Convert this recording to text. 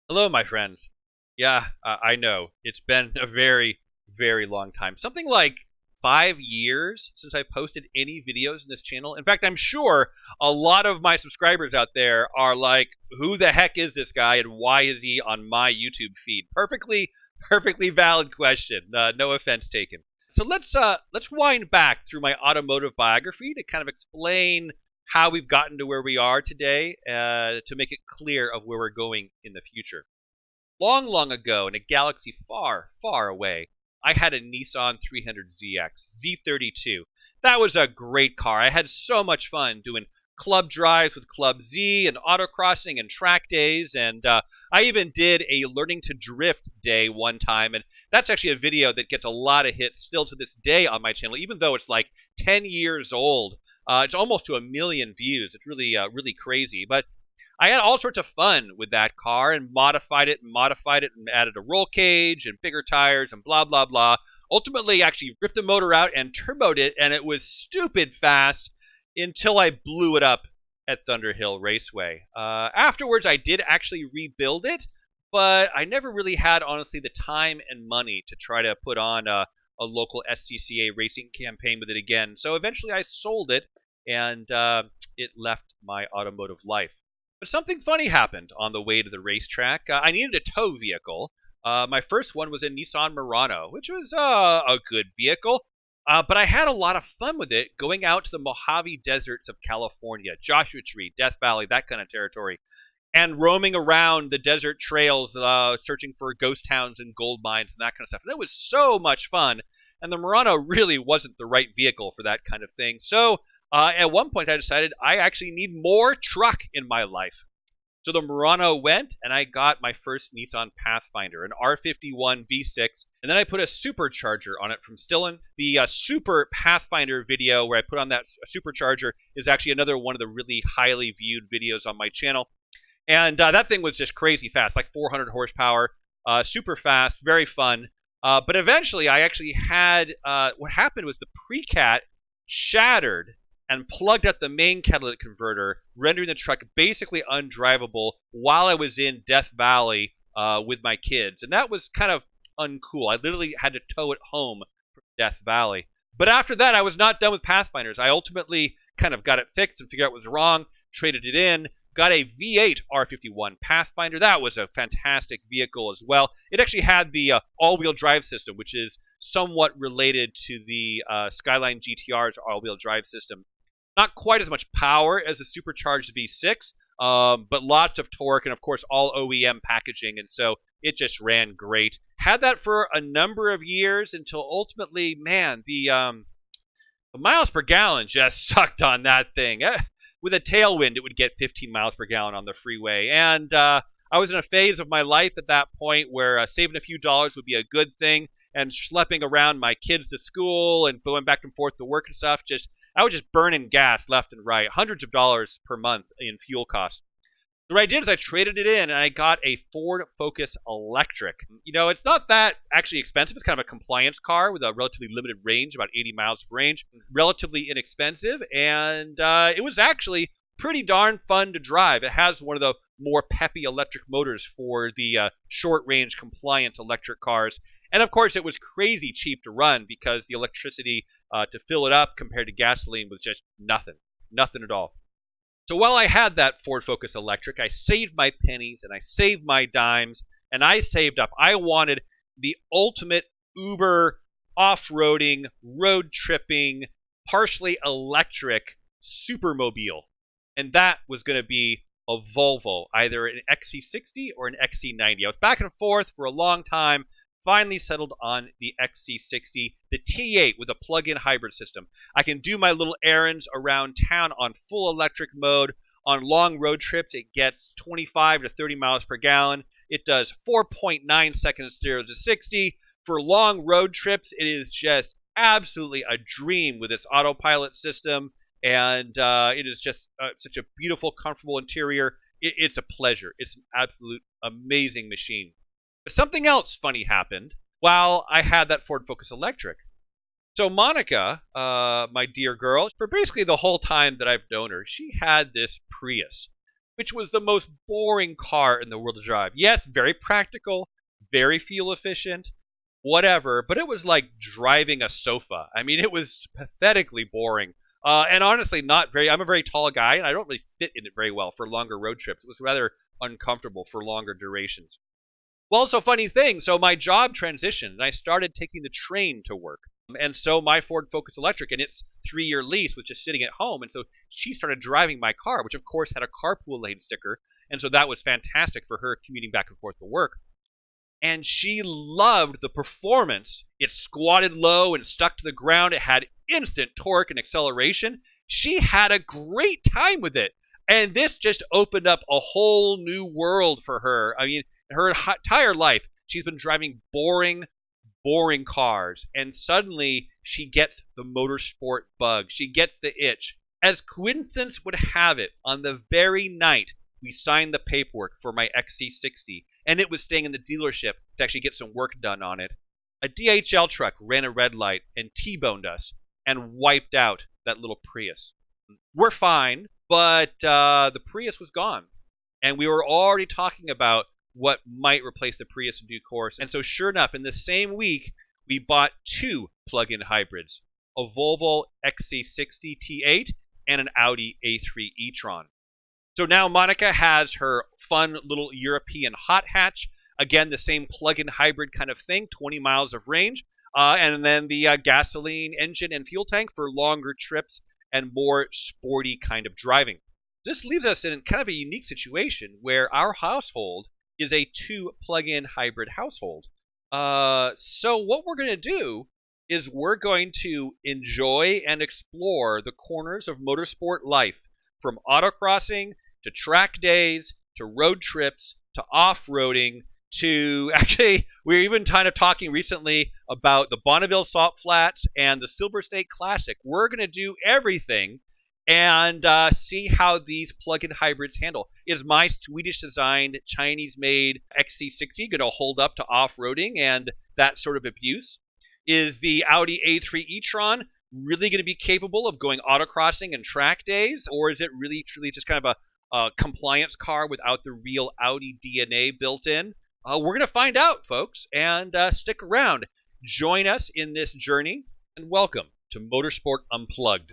Hello, my friends. Yeah, I know. It's been a very, very long time. Something like 5 years since I posted any videos in this channel. In fact, I'm sure a lot of my subscribers out there are like, who the heck is this guy and why is he on my YouTube feed? Perfectly valid question. No offense taken. So let's wind back through my automotive biography to kind of explain how we've gotten to where we are today, to make it clear of where we're going in the future. Long, long ago, in a galaxy far, far away, I had a Nissan 300ZX Z32. That was a great car. I had so much fun doing club drives with Club Z and autocrossing and track days, and I even did a learning to drift day one time, and that's actually a video that gets a lot of hits still to this day on my channel, even though it's like 10 years old. It's almost to 1 million views. It's really crazy, but I had all sorts of fun with that car and modified it and added a roll cage and bigger tires and blah, blah, blah. Ultimately, actually ripped the motor out and turboed it, and it was stupid fast until I blew it up at Thunderhill Raceway. Afterwards, I did actually rebuild it, but I never really had, honestly, the time and money to try to put on a local SCCA racing campaign with it again. So eventually I sold it, and it left my automotive life. But something funny happened on the way to the racetrack. I needed a tow vehicle. My first one was a Nissan Murano, which was a good vehicle. But I had a lot of fun with it going out to the Mojave deserts of California, Joshua Tree, Death Valley, that kind of territory, and roaming around the desert trails, searching for ghost towns and gold mines and that kind of stuff. And it was so much fun. And the Murano really wasn't the right vehicle for that kind of thing. So at one point, I decided I actually need more truck in my life. So the Murano went, and I got my first Nissan Pathfinder, an R51 V6, and then I put a supercharger on it from Stillen. The Super Pathfinder video where I put on that supercharger is actually another one of the really highly viewed videos on my channel. And that thing was just crazy fast, like 400 horsepower, super fast, very fun. But eventually, I actually had, what happened was the precat shattered and plugged up the main catalytic converter, rendering the truck basically undrivable while I was in Death Valley with my kids. And that was kind of uncool. I literally had to tow it home from Death Valley. But after that, I was not done with Pathfinders. I ultimately kind of got it fixed and figured out what was wrong, traded it in, got a V8 R51 Pathfinder. That was a fantastic vehicle as well. It actually had the all-wheel drive system, which is somewhat related to the Skyline GTR's all-wheel drive system. Not quite as much power as a supercharged V6, but lots of torque and, of course, all OEM packaging, and so it just ran great. Had that for a number of years until ultimately, man, the miles per gallon just sucked on that thing. With a tailwind, it would get 15 miles per gallon on the freeway, and I was in a phase of my life at that point where saving a few dollars would be a good thing, and schlepping around my kids to school and going back and forth to work and stuff, I was just burning gas left and right, hundreds of dollars per month in fuel costs. So what I did is I traded it in, and I got a Ford Focus Electric. You know, it's not that actually expensive. It's kind of a compliance car with a relatively limited range, about 80 miles of range, relatively inexpensive, and it was actually pretty darn fun to drive. It has one of the more peppy electric motors for the short-range compliant electric cars. And of course, it was crazy cheap to run because the electricity to fill it up compared to gasoline was just nothing at all. So while I had that Ford Focus Electric, I saved my pennies and I saved my dimes and I saved up. I wanted the ultimate Uber off-roading, road tripping, partially electric supermobile. And that was going to be a Volvo, either an XC60 or an XC90. I was back and forth for a long time. Finally settled on the XC60, the T8 with a plug-in hybrid system. I can do my little errands around town on full electric mode. On long road trips, it gets 25 to 30 miles per gallon. It does 4.9 seconds 0 to 60. For long road trips, it is just absolutely a dream with its autopilot system. And it is just such a beautiful, comfortable interior. It's a pleasure. It's an absolute amazing machine. But something else funny happened while I had that Ford Focus Electric. So Monica, my dear girl, for basically the whole time that I've known her, she had this Prius. which was the most boring car in the world to drive. Yes, very practical, very fuel efficient, whatever, but it was like driving a sofa. I mean, it was pathetically boring. And honestly, not very. I'm a very tall guy, and I don't really fit in it very well for longer road trips. It was rather uncomfortable for longer durations. Well, it's a funny thing. So my job transitioned, and I started taking the train to work. And so my Ford Focus Electric and its 3-year lease was just sitting at home. And so she started driving my car, which of course had a carpool lane sticker. And so that was fantastic for her commuting back and forth to work. And she loved the performance. It squatted low and stuck to the ground. It had instant torque and acceleration. She had a great time with it. And this just opened up a whole new world for her. I mean, her entire life, she's been driving boring cars. And suddenly she gets the motorsport bug. She gets the itch. As coincidence would have it, on the very night we signed the paperwork for my XC60, and it was staying in the dealership to actually get some work done on it, a DHL truck ran a red light and T-boned us and wiped out that little Prius. We're fine, but the Prius was gone. And we were already talking about what might replace the Prius in due course. And so sure enough, in the same week, we bought 2 plug-in hybrids, a Volvo XC60 T8 and an Audi A3 e-tron. So now Monica has her fun little European hot hatch. Again, the same plug-in hybrid kind of thing, 20 miles of range. And then the gasoline engine and fuel tank for longer trips and more sporty kind of driving. This leaves us in kind of a unique situation where our household is a 2 plug-in hybrid household. So what we're going to do is we're going to enjoy and explore the corners of motorsport life, from autocrossing to track days to road trips to off-roading to, actually, we're even kind of talking recently about the Bonneville Salt Flats and the Silver State Classic. We're going to do everything and see how these plug-in hybrids handle. Is my Swedish-designed, Chinese-made XC60 going to hold up to off-roading and that sort of abuse? Is the Audi A3 e-tron really going to be capable of going autocrossing and track days? Or is it really, truly just kind of a compliance car without the real Audi DNA built in? We're going to find out, folks, and stick around. Join us in this journey, and welcome to MotorSport UnPlugged.